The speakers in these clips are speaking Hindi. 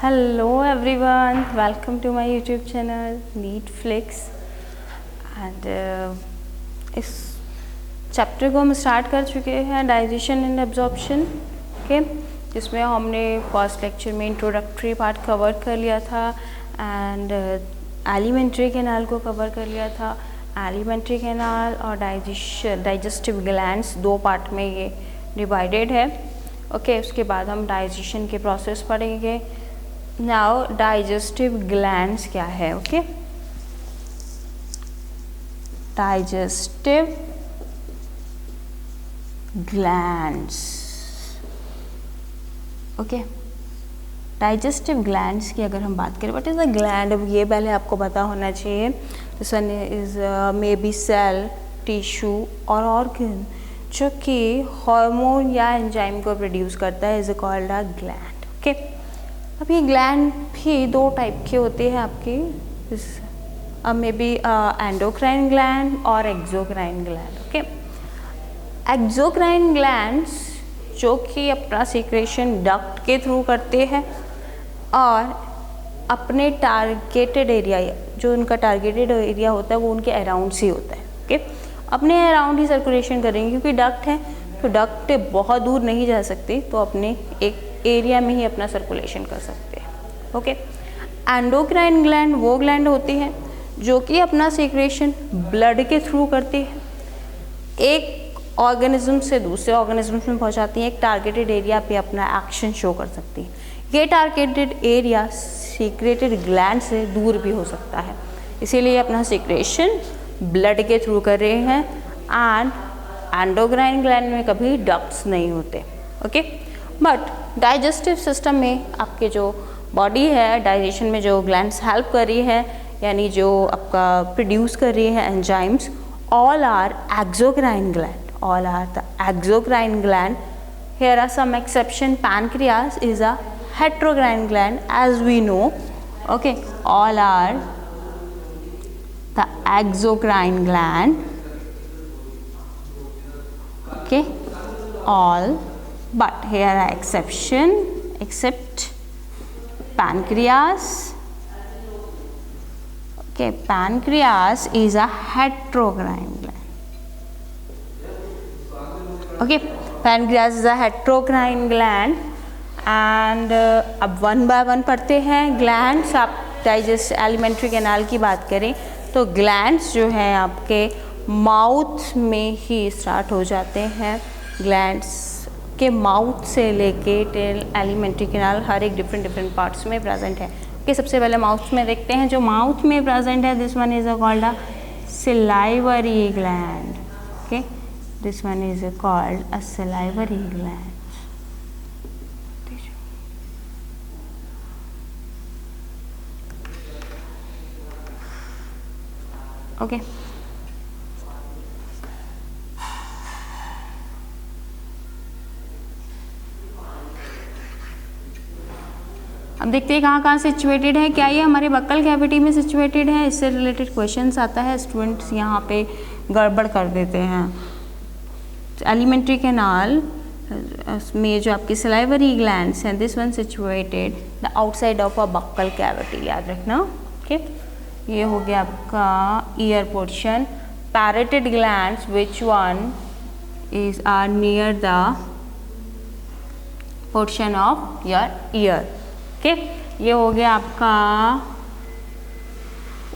Hello everyone, welcome to my YouTube channel Neatflix and इस चैप्टर को हम स्टार्ट कर चुके हैं डाइजेशन एंड एब्जॉर्प्शन के, जिसमें हमने फर्स्ट लेक्चर में इंट्रोडक्टरी पार्ट कवर कर लिया था एंड एलिमेंट्री कैनाल को कवर कर लिया था। एलिमेंट्री कैनाल और डाइजेस्टिव ग्लैंड्स दो पार्ट में ये डिवाइडेड है। ओके, उसके बाद हम डाइजेशन के प्रोसेस पढ़ेंगे। नाउ डाइजेस्टिव ग्लैंड्स क्या है? Okay, digestive glands. Okay, digestive glands की अगर हम बात करें, व्हाट इज अ ग्लैंड, अब ये पहले आपको पता होना चाहिए। This one is maybe cell, tissue और ऑर्गन जो कि हार्मोन या एंजाइम को प्रोड्यूस करता है, is called a gland. Okay, अब ये ग्लैंड भी दो टाइप के होते हैं आपके, मे बी एंडोक्राइन ग्लैंड और exocrine gland. Okay, exocrine glands जो कि अपना सीक्रेशन डक्ट के थ्रू करते हैं और अपने टारगेटेड एरिया, जो उनका टारगेटेड एरिया होता है वो उनके अराउंड ही होता है। ओके, अपने अराउंड ही सर्कुलेशन करेंगे, क्योंकि डक्ट है तो डक्ट बहुत दूर नहीं जा सकती, तो अपने एक एरिया में ही अपना सर्कुलेशन कर सकते हैं। ओके, एंडोक्राइन ग्लैंड वो ग्लैंड होती है जो कि अपना सीक्रेशन ब्लड के थ्रू करती है, एक ऑर्गेनिज्म से दूसरे ऑर्गेनिज्म में पहुंचाती है, एक टारगेटेड एरिया पे अपना एक्शन शो कर सकती है। ये टारगेटेड एरिया सीक्रेटेड ग्लैंड से दूर भी हो सकता है, इसीलिए अपना सीक्रेशन ब्लड के थ्रू कर रहे हैं। एंड एंडोक्राइन ग्लैंड में कभी डक्ट्स नहीं होते। ओके, बट डाइजेस्टिव सिस्टम में आपके जो बॉडी है, डाइजेशन में जो ग्लैंड्स हेल्प कर रही है, यानी जो आपका प्रोड्यूस कर रही है enzymes, all are exocrine gland, all are the exocrine gland. Here are some exception, pancreas is a heterocrine gland as we know. Okay, all are the exocrine gland. Okay, all, but here are exception, except pancreas. Okay, pancreas is a heterocrine gland. Okay, pancreas is a heterocrine gland. And अब वन बाय वन पढ़ते हैं ग्लैंड्स। आप डाइजेस्ट एलिमेंट्री कैनाल की बात करें तो ग्लैंड्स जो हैं आपके माउथ में ही स्टार्ट हो जाते हैं। ग्लैंड्स के माउथ से लेके टिल एलिमेंट्री कैनाल हर एक डिफरेंट पार्ट्स में प्रेजेंट है। ओके, सबसे पहले माउथ में देखते हैं। जो माउथ में प्रेजेंट है, this one is called a salivary gland. Okay, this one is called a salivary gland. Okay, अब देखते हैं कहाँ सिचुएटेड है। क्या ये हमारे बक्कल कैविटी में सिचुएटेड है? इससे रिलेटेड क्वेश्चंस आता है, स्टूडेंट्स यहाँ पे गड़बड़ कर देते हैं। एलिमेंट्री कैनाल में जो आपकी सलाइवरी ग्लैंड्स हैं, this one situated the outside of a buccal cavity, याद रखना। ओके, ये हो गया आपका ear portion. Parotid glands which one is are near the portion of your ear. Okay, ये हो गया आपका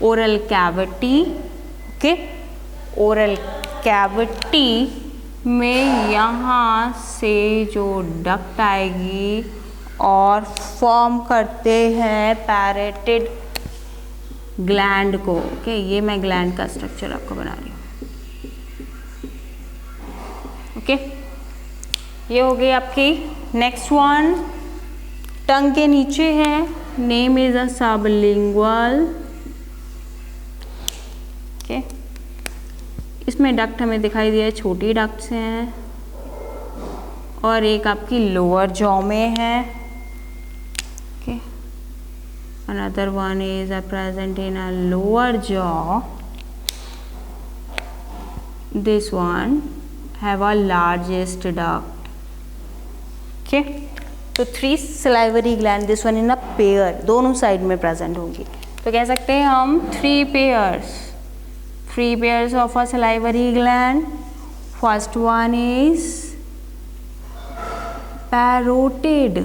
oral cavity. Okay, oral cavity में यहाँ से जो डक्ट आएगी और फॉर्म करते हैं पैरेटेड ग्लैंड को। ओके, ये मैं ग्लैंड का स्ट्रक्चर आपको बना रही हूँ। ओके, ये हो गई आपकी। नेक्स्ट वन टंग के नीचे है, name is a sublingual. Okay, इसमें डक्ट हमें दिखाई दिया है, छोटी डक्ट्स हैं और एक आपकी लोअर जॉ में है। Okay, another one is present in a lower jaw. This one have a largest duct. Okay, तो 3 salivary gland, this one in a pair, दोनों साइड में प्रेजेंट होंगी। तो कह सकते हैं हम 3 pairs of a salivary gland. First one is parotid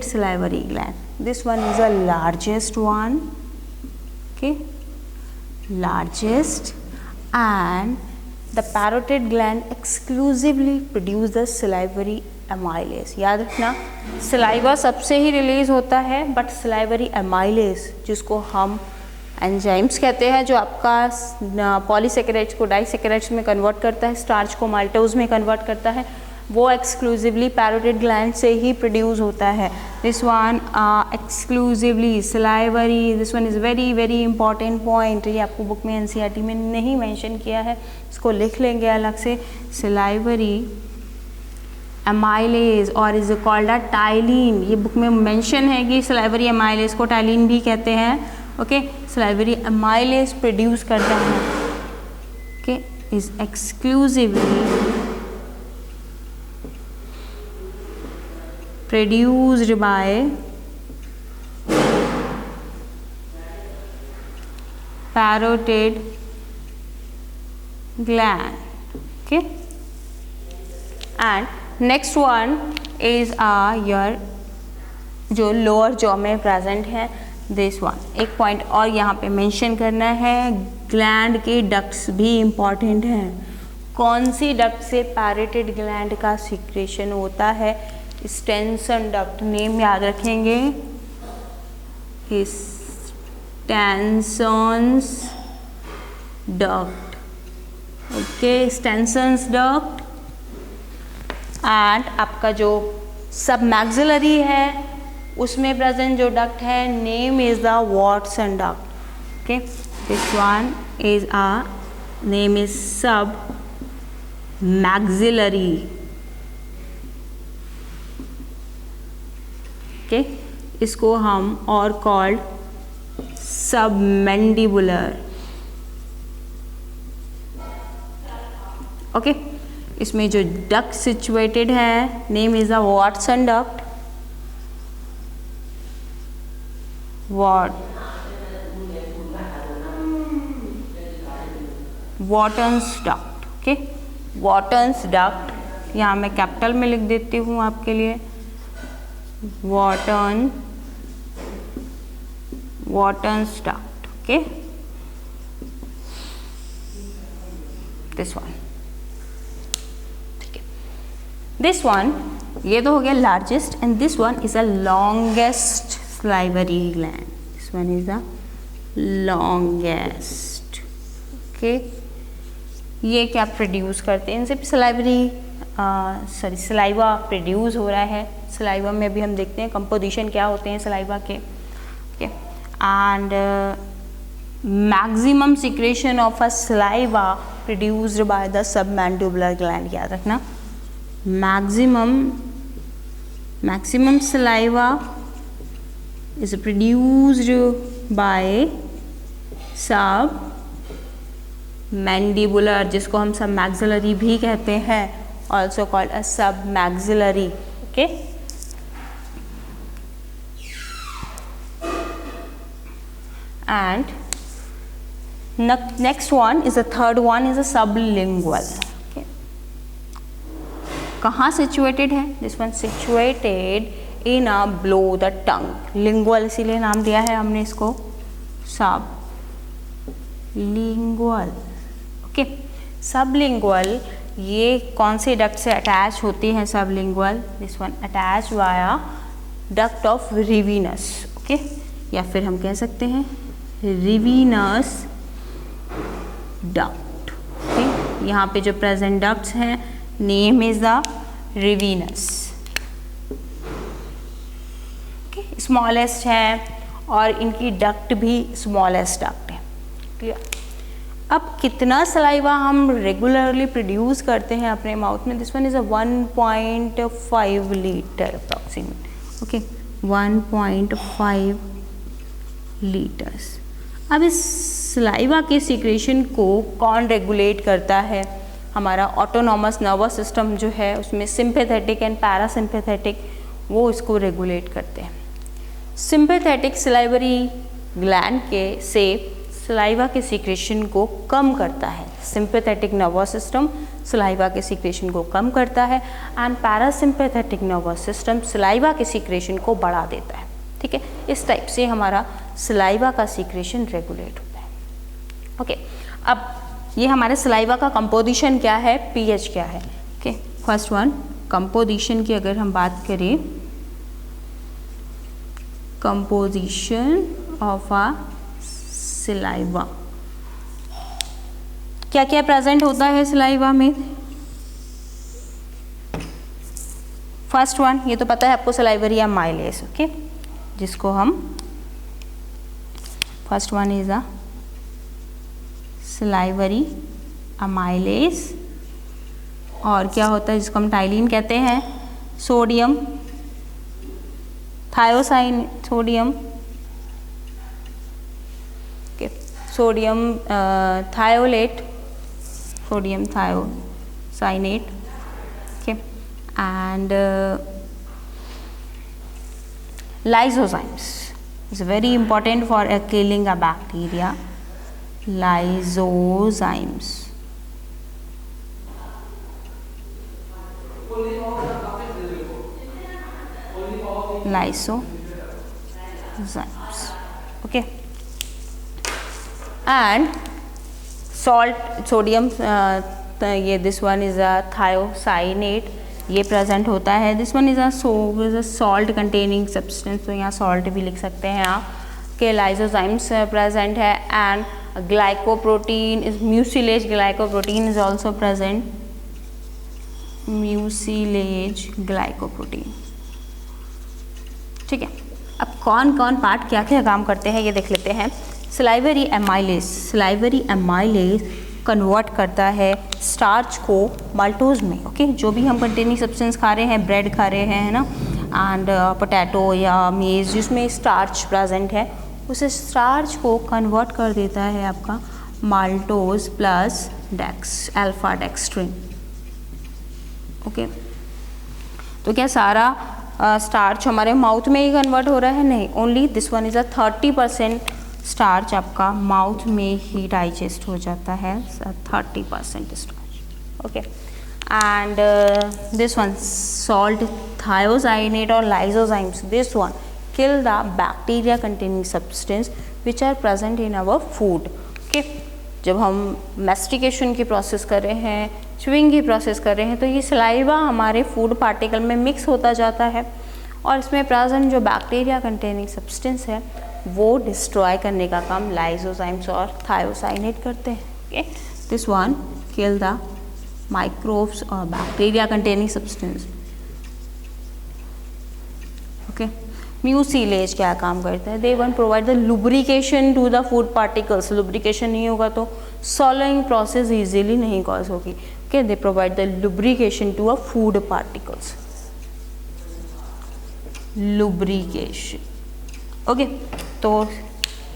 salivary gland. This one is the largest one, okay, largest, and the parotid gland exclusively produce the salivary amylase. याद रखना सलाइवा सबसे ही रिलीज होता है, बट सलाइवरी एमाइलेज जिसको हम एंजाइम्स कहते हैं, जो आपका पॉलीसेकेराइड्स को डाइसेकेराइड्स में कन्वर्ट करता है, स्टार्च को माल्टोज में कन्वर्ट करता है, वो एक्सक्लूसिवली पैरोटिड ग्लैंड से ही प्रोड्यूस होता है। This one exclusively salivary, this one is very very important point, ये आपको बुक में एनसीईआरटी में नहीं मेंशन किया है, इसको लिख लेंगे अलग से। सलाइवरी एमाइलेज और इज कॉल्ड अ टाइलिन, ये बुक में मेंशन है कि सलाइवरी एमाइलेज को टाइलिन भी कहते हैं। ओके, सलाइवरी एमाइलेज प्रोड्यूस करता है, okay, is exclusively produced by parotid gland, okay, and next one is your जो लोअर जॉ में प्रेजेंट है, दिस वन। एक पॉइंट और यहाँ पे मेंशन करना है, ग्लैंड के डक्ट्स भी इम्पॉर्टेंट हैं। कौन सी डक्ट से पैरोटिड ग्लैंड का सिक्रेशन होता है? स्टेंसन डक्ट, नेम याद रखेंगे, स्टेंसन्स डक्ट, ओके, स्टेंसन्स डक्ट। एंड आपका जो सब मैक्सिलरी है उसमें प्रेजेंट जो डक्ट है, name is the Watson duct, okay, this one is name is sub maxillary, okay, इसको हम और कॉल्ड सबमैंडिबुलर, ओके। इसमें जो डक्ट सिचुएटेड है, name is a Watson duct, Wharton's duct, okay, Wharton's duct, यहाँ मैं कैपिटल में लिख देती हूँ आपके लिए, Wharton's duct, okay, this one, ठीक है। This one, ये तो हो गया largest, and this one is the longest salivary gland. This one is the longest, okay। ये क्या प्रोड्यूस करते हैं? इनसे सलाइवा प्रोड्यूस हो रहा है। सलाइवा में भी हम देखते हैं कंपोजिशन क्या होते हैं सलाइवा के, okay. And maximum secretion of a saliva produced by the submandibular gland, याद रखना, maximum saliva is produced by submandibular, जिसको हम सब मैक्सिलरी भी कहते हैं, also called a submaxillary, okay। And next one is the third one is a sublingual, okay। कहाँ situated है? This one situated in a below the tongue, lingual इसीलिए नाम दिया है हमने इसको sublingual, okay। sublingual ये कौन से डक्ट से अटैच होती हैं? Sublingual, this one attach via duct of Rivinus, okay, या फिर हम कह सकते हैं रिवीनस डक्ट, ओके। यहाँ पे जो प्रेजेंट डक्ट्स हैं, name is the Rivinus, okay, smallest है और इनकी डक्ट भी स्मॉलेस्ट डक्ट है, क्लियर। अब कितना सलाइवा हम रेगुलरली प्रोड्यूस करते हैं अपने माउथ में? This one is a 1.5 litre approximate, okay, 1.5 litres. अब इस सलाइवा के सीक्रेशन को कौन रेगुलेट करता है? हमारा ऑटोनॉमस नर्वस सिस्टम जो है उसमें सिंपैथेटिक एंड पैरासिम्पैथेटिक वो इसको रेगुलेट करते हैं। सिंपैथेटिक सलाइवरी ग्लैंड के से सलाइवा के सीक्रेशन को कम करता है। सिंपैथेटिक नर्वस सिस्टम सलाइवा के सीक्रेशन को कम करता है and parasympathetic nervous system saliva के सीक्रेशन को बढ़ा देता है। ठीक है, इस टाइप से हमारा सलाइवा का सीक्रेशन रेगुलेट होता है। ओके, अब ये हमारे सलाइवा का कंपोजिशन क्या है, पीएच क्या है। ओके, फर्स्ट वन कंपोजिशन की अगर हम बात करें, कंपोजिशन ऑफ आ सलाइवा, क्या क्या प्रेजेंट होता है सलाइवा में। फर्स्ट वन, ये तो पता है आपको, सलाइवरी अमाइलेज। ओके, जिसको हम first one is a salivary amylase, और क्या होता है जिसको हम टाइलिन कहते हैं, sodium thiocyan, sodium sodium thiolate, sodium thiocyanate. Okay, and lysozymes is very important for killing a bacteria. Lysozymes, lysozymes. Okay, and salt, sodium, ये this one is a thiocyanate, ये प्रेजेंट होता है। This one is a salt containing substance, तो यहाँ सॉल्ट भी लिख सकते हैं आप के। लाइसोजाइम्स प्रेजेंट है and glycoprotein is mucilage, glycoprotein is also present, mucilage glycoprotein. ठीक है, अब कौन कौन पार्ट क्या क्या काम करते हैं ये देख लेते हैं। Salivary amylase, salivary amylase convert करता है स्टार्च को माल्टोज में। ओके, जो भी हम कंटेनिंग सब्सटेंस खा रहे हैं, ब्रेड खा रहे हैं, है ना, एंड पोटैटो या मेज जिसमें स्टार्च प्रेजेंट है, उस स्टार्च को कन्वर्ट कर देता है आपका माल्टोज प्लस डेक्स, अल्फा डेक्स्ट्रिन। ओके, तो क्या सारा स्टार्च हमारे माउथ में ही कन्वर्ट हो रहा है? नहीं, only this one is a 30% starch आपका माउथ में ही डाइजेस्ट हो जाता है, 30% starch. Okay, and this one salt thiocyanate और lysozymes, this one kill the bacteria containing substance which are present in our food. Okay, जब हम मैस्टिकेशन की प्रोसेस कर रहे हैं, च्यूइंग की प्रोसेस कर रहे हैं, तो ये सलाइवा हमारे फूड पार्टिकल में मिक्स होता जाता है और इसमें प्रेजेंट जो बैक्टीरिया कंटेनिंग सब्सटेंस है वो डिस्ट्रॉय करने का काम लाइसोजाइम्स और थायोसाइनेट करते हैं। Okay, this one kill the microbes और bacteria containing substance. Okay, mucilage क्या काम करता है? They one provide the lubrication to the food particles. Lubrication नहीं होगा तो सॉलोइंग प्रोसेस इजीली नहीं कॉज होगी। Okay, they provide the lubrication to a food particles, lubrication. Okay, तो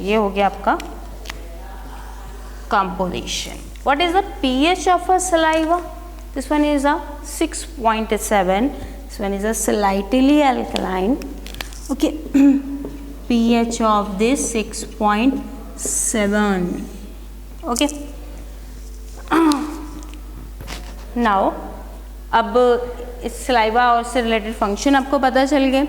ये हो गया आपका composition. What is the pH of a saliva? This one is a 6.7. This one is a slightly alkaline. Okay, pH of this 6.7. Okay, now अब इस सलाइवा और से रिलेटेड फंक्शन आपको पता चल गए।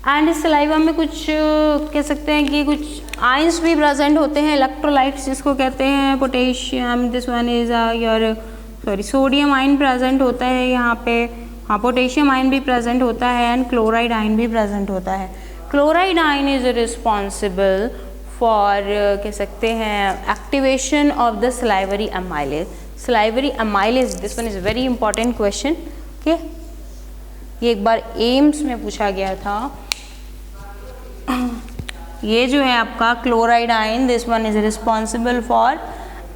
एंड इस सलाइवा में कुछ कह सकते हैं कि कुछ आयंस भी प्रेजेंट होते हैं, इलेक्ट्रोलाइट्स जिसको कहते हैं, potassium, this one is your sodium ion present होता है यहाँ पे, हाँ पोटेशियम आयन भी प्रेजेंट होता है एंड क्लोराइड आयन भी प्रेजेंट होता है। Chloride ion is responsible for कह सकते हैं activation of the salivary amylase. Salivary amylase, this one is very important question. Okay, ये एक बार एम्स में पूछा गया था। ये जो है आपका chloride ion, this one is responsible for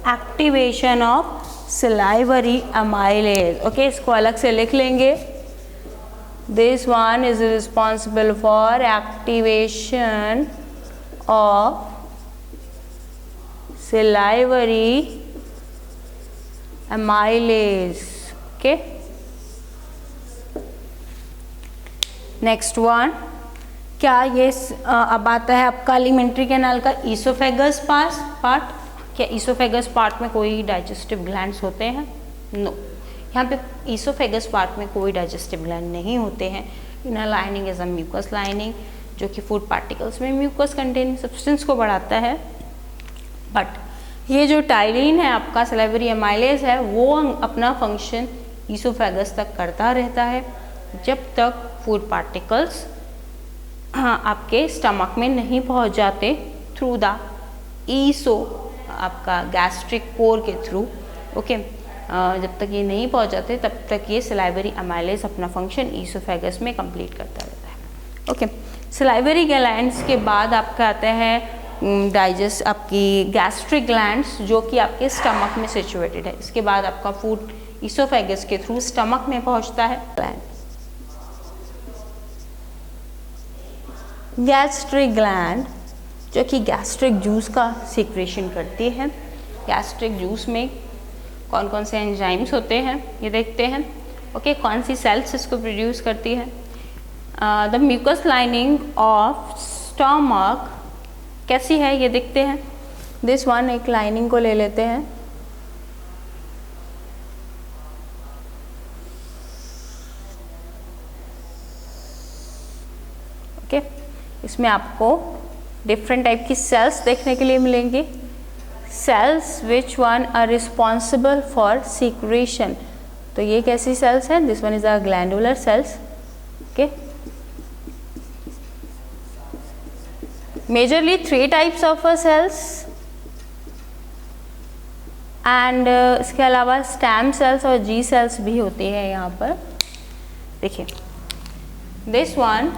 activation of salivary amylase. Okay, इसको अलग से लिख लेंगे। This one is responsible for activation of salivary amylase. Okay, next one, क्या ये अब आता है आपका एलिमेंट्री कैनाल का ईसोफेगस पार्ट। क्या ईसोफेगस पार्ट में कोई डाइजेस्टिव ग्लैंड्स होते हैं? नो, यहाँ पे ईसोफेगस पार्ट में कोई डाइजेस्टिव ग्लैंड नहीं होते हैं। Inner lining is a mucus lining जो कि फूड पार्टिकल्स में म्यूकस कंटेनिंग सब्सटेंस को बढ़ाता है। बट ये जो टाइलिन है आपका सलाइवरी एमाइलेज है वो अपना फंक्शन ईसोफेगस तक करता रहता है जब तक फूड पार्टिकल्स आपके स्टमक में नहीं पहुंच जाते थ्रू द ईसो आपका गैस्ट्रिक पोर के थ्रू। ओके, जब तक ये नहीं पहुंच जाते तब तक ये सलाइवरी एमाइलेज अपना फंक्शन ईसोफेगस में कंप्लीट करता रहता है। ओके, सलाइवरी ग्लैंड्स के बाद आपका आता है डाइजेस्ट आपकी गैस्ट्रिक ग्लैंड्स जो कि आपके स्टमक में सिचुएटेड है। इसके बाद आपका फूड ईसोफेगस के थ्रू स्टमक में पहुंचता है। गैस्ट्रिक ग्लैंड जो कि गैस्ट्रिक जूस का सीक्रेशन करती है। गैस्ट्रिक जूस में कौन कौन से एंजाइम्स होते हैं ये देखते हैं। ओके, कौन सी सेल्स इसको प्रोड्यूस करती है। The mucus lining of stomach कैसी है ये देखते हैं। दिस वन, एक लाइनिंग को ले लेते हैं। ओके, इसमें आपको डिफरेंट टाइप की सेल्स देखने के लिए मिलेंगी। Cells which one are responsible for secretion, तो ये कैसी सेल्स हैं? This one is a glandular cells. Okay, majorly 3 types of cells and इसके अलावा स्टेम सेल्स और जी सेल्स भी होती है यहाँ पर। देखिए, दिस वन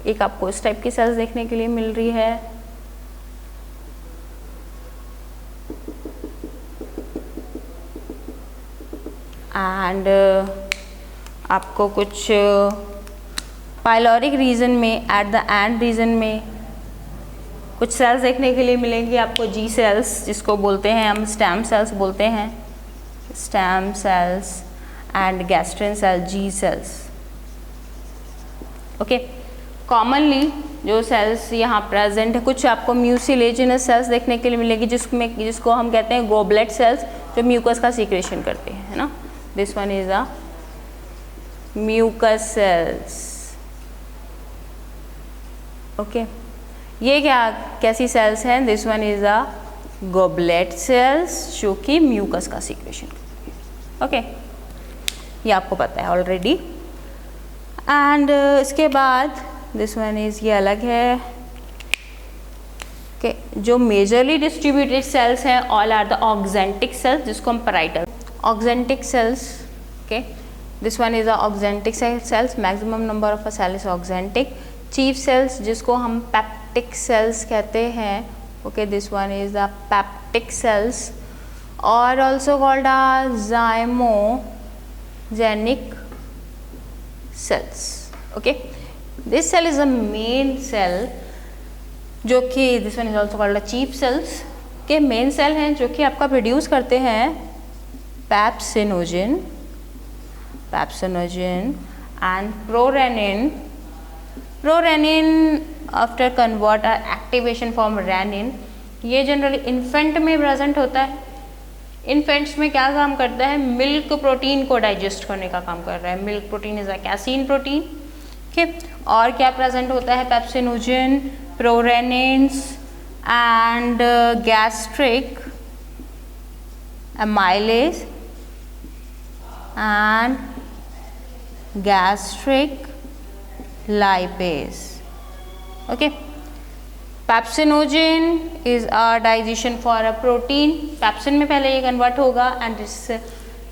एक आपको इस टाइप की सेल्स देखने के लिए मिल रही है। एंड आपको कुछ पाइलोरिक रीजन में एट द एंड रीजन में कुछ सेल्स देखने के लिए मिलेंगी आपको, जी सेल्स जिसको बोलते हैं हम, स्टेम सेल्स बोलते हैं, stem cells and gastrin cell, G cells. Okay, commonly जो सेल्स यहाँ प्रेजेंट है, कुछ आपको म्यूसिलेजिनस सेल्स देखने के लिए मिलेगी जिसको हम कहते हैं गोबलेट सेल्स जो म्यूकस का सीक्रेशन करते हैं, है ना। This one is a mucus cells. Okay, ये कैसी सेल्स हैं? This one is a goblet cells जो कि म्यूकस का सीक्रेशन करती है। ओके, ये आपको पता है ऑलरेडी। एंड इसके बाद दिस वन इज, ये अलग है। ओके, जो मेजरली डिस्ट्रीब्यूटेड सेल्स हैं all are the oxyntic cells जिसको हम parietal oxyntic cells. Okay, this one is the oxyntic cells, maximum number of a cell is oxyntic. Chief cells जिसको हम पेप्टिक सेल्स कहते हैं। Okay, this one is the peptic cells और also called zymogenetic cells. Okay, this cell is a main cell जो कि this one is also called a chief cells के मेन सेल हैं जो कि आपका प्रोड्यूस करते हैं pepsinogen and prorennin. Prorennin after convert activation form rennin, ये जनरली इन्फेंट में प्रेजेंट होता है। इन्फेंट्स में क्या काम करता है? मिल्क प्रोटीन को डाइजेस्ट करने का काम कर रहा है। Milk protein is a casein protein. ठीक, और क्या प्रेजेंट होता है? Pepsinogen, prorennins and gastric amylase and gastric lipase. Okay, pepsinogen is a digestion for a protein, pepsin में पहले ये कन्वर्ट होगा एंड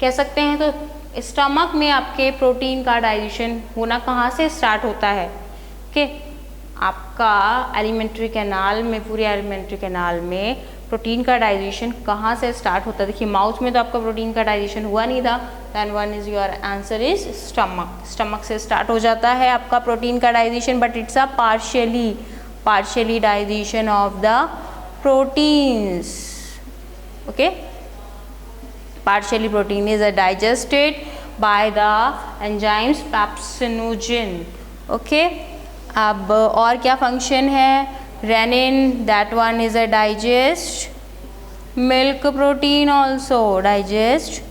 कह सकते हैं तो स्टमक में आपके प्रोटीन का डाइजेशन होना कहाँ से स्टार्ट होता है? कि आपका एलिमेंट्री कैनाल में, पूरे एलिमेंट्री कैनाल में प्रोटीन का डाइजेशन कहाँ से स्टार्ट होता है? देखिए, माउथ में तो आपका प्रोटीन का डाइजेशन हुआ नहीं था, then one is your answer is stomach. Stomach से स्टार्ट हो जाता है आपका प्रोटीन का digestion, but it's a partially digestion of the proteins. Okay, partially protein is digested by the enzymes pepsinogen. Okay, अब और क्या फंक्शन है, renin, that one is a digest milk protein, also digest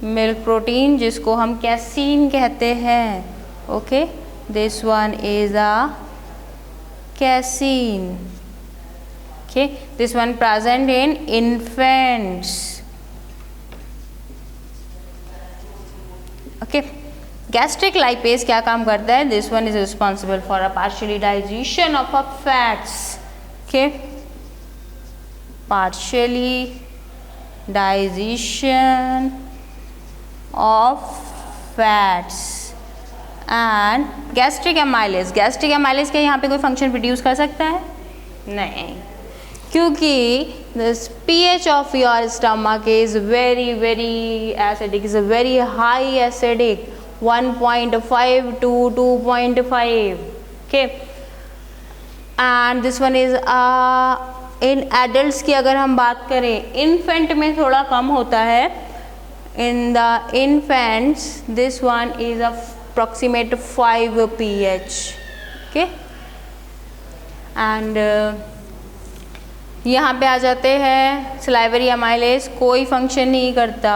milk protein जिसको हम कैसीन कहते हैं. Okay, this one is a casein. Okay, this one present in infants. Okay, gastric lipase क्या काम करता है, this one is responsible for a partially digestion of a fats. Okay, partially digestion of fats. And gastric amylase, gastric amylase क्या यहाँ पे कोई फंक्शन प्रोड्यूस कर सकता है, नहीं, क्योंकि the pH of your stomach is very acidic, is very high acidic, 1.5 to 2.5. Okay, and this one is in adults की अगर हम बात करें, इन्फेंट में थोड़ा कम होता है. In the infants this one is approximate 5 pH. Okay, and यहाँ पे आ जाते हैं सलाइवरी अमाइलेज, कोई फंक्शन नहीं करता,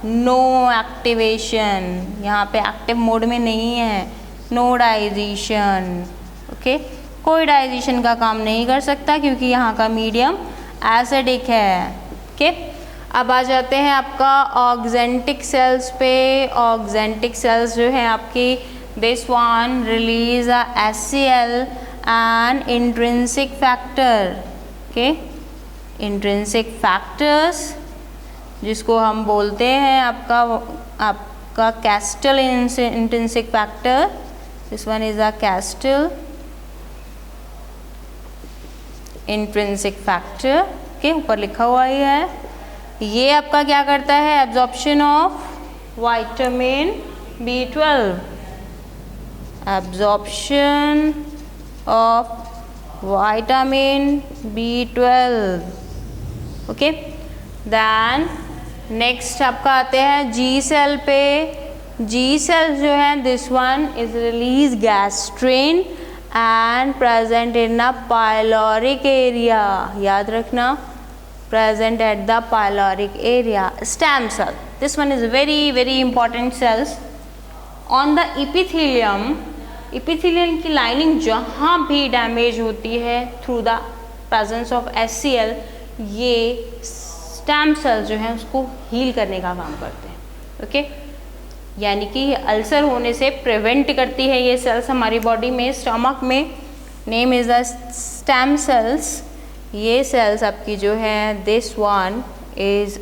नो एक्टिवेशन, यहाँ पे एक्टिव मोड में नहीं है, नो डाइजेशन. ओके, कोई डाइजेशन का काम नहीं कर सकता क्योंकि यहाँ का मीडियम एसिडिक है. ओके, अब आ जाते हैं आपका ऑक्जेंटिक सेल्स पे. ऑक्जेंटिक सेल्स जो है आपकी, this one release HCl and intrinsic factor. Okay, intrinsic factors जिसको हम बोलते हैं आपका castle intrinsic factor. This one is a castle intrinsic factor. Okay, ऊपर लिखा हुआ ही है. ये आपका क्या करता है, absorption of vitamin B12, absorption of vitamin B12. Okay, then next आपका आते हैं जी सेल पे. जी सेल जो है, this one is release gastrin and present in a pyloric area. याद रखना, present at the pyloric area. Stem cell, this one is very important cells on the epithelium. epithelium की लाइनिंग जहाँ भी डैमेज होती है through the presence of HCl, ये स्टेम सेल्स जो हैं उसको हील करने का काम करते हैं. ओके, यानी कि अल्सर होने से प्रिवेंट करती है ये सेल्स हमारी बॉडी में, स्टमक में. Name is the stem cells. ये सेल्स आपकी जो है, this one is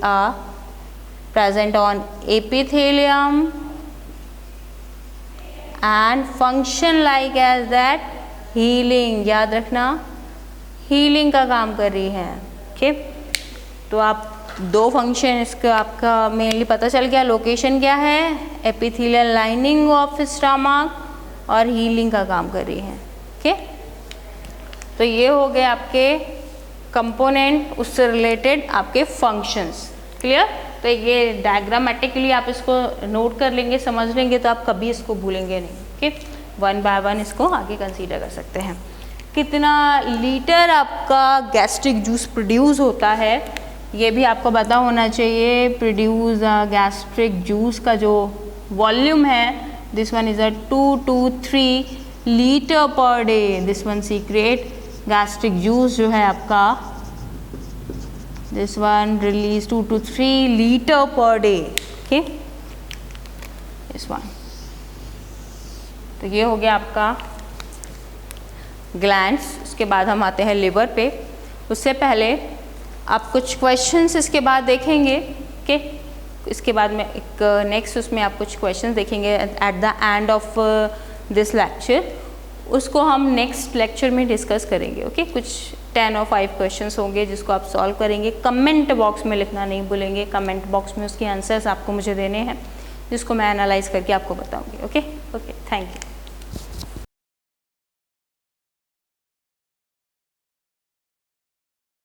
present on epithelium and function like as that healing. याद रखना, हीलिंग का काम कर रही है. ओके, तो आप दो फंक्शन इसका आपका मेनली पता चल गया. लोकेशन क्या है, एपिथेलियल लाइनिंग ऑफ स्टमक, और हीलिंग का काम कर रही है. ओके, तो ये हो गए आपके कंपोनेंट, उससे रिलेटेड आपके फंक्शंस. क्लियर? तो ये डायग्रामेटिकली आप इसको नोट कर लेंगे, समझ लेंगे, तो आप कभी इसको भूलेंगे नहीं. ओके, वन बाय वन इसको आगे कंसीडर कर सकते हैं. कितना लीटर आपका गैस्ट्रिक जूस प्रोड्यूस होता है, ये भी आपको पता होना चाहिए. प्रोड्यूस गैस्ट्रिक जूस का जो वॉल्यूम है, this one is 2 to 3 litre per day. This one secret gastric juice जो है आपका, this one release 2 to 3 litre per day. Okay, this one. तो ये हो गया आपका ग्लैंड्स. उसके बाद हम आते हैं लिवर पे. उससे पहले आप कुछ क्वेश्चंस इसके बाद देखेंगे. ओके, इसके बाद में एक नेक्स्ट उसमें आप कुछ क्वेश्चंस देखेंगे at the end of this lecture. उसको हम नेक्स्ट लेक्चर में डिस्कस करेंगे. ओके, कुछ 10 और 5 क्वेश्चंस होंगे जिसको आप सॉल्व करेंगे. कमेंट बॉक्स में लिखना नहीं भूलेंगे, कमेंट बॉक्स में उसके आंसर्स आपको मुझे देने हैं. जिसको मैं एनालाइज करके आपको बताऊँगी। Okay okay, thank you.